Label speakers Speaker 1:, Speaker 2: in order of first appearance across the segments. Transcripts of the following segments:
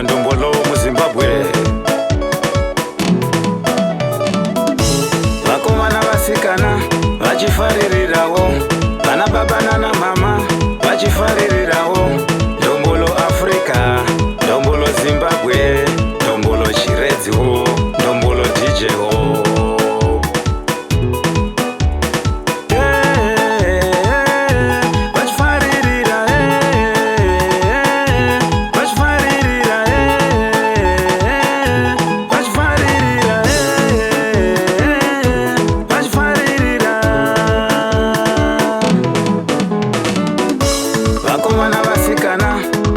Speaker 1: Tonga ndombolo muZimbabwe. Vakomana vasikana vachifaririrawo, vana baba nana mama vachifaririrawo. Ndombolo Africa, ndombolo Zimbabwe, ndombolo Chiredziwo, ndombolo DJwo.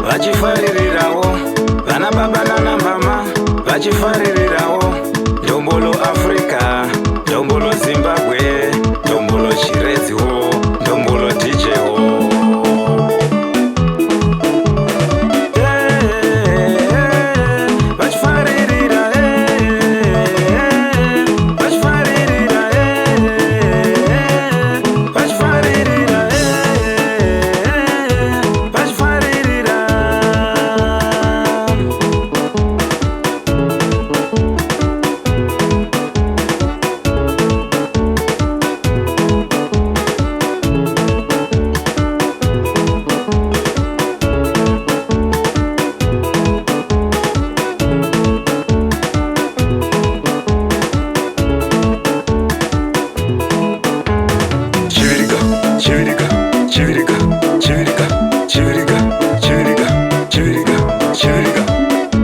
Speaker 1: Vachifaririrawo, vana baba nana mama vachifaririrawo. Ndombolo Africa, ndombolo Zimbabwe, ndombolo Chiredziwo, ndombolo DJwo.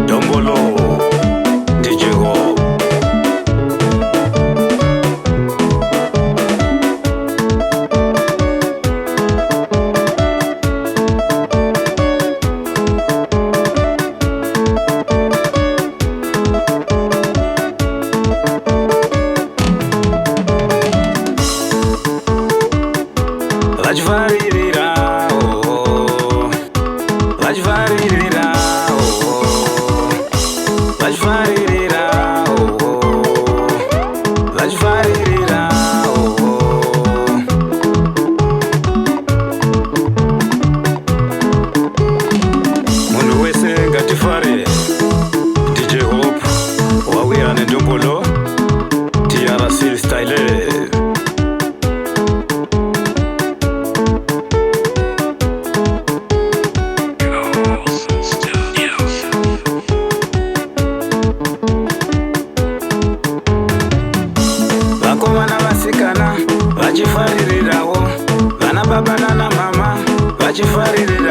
Speaker 1: Ndombolo DJwo. Munhu wese ngatifare. DJ Hope wauya nendombolo TRC style. Vakomana vasikana vachifaririrawo, vana baba nana mama vachifaririrawo.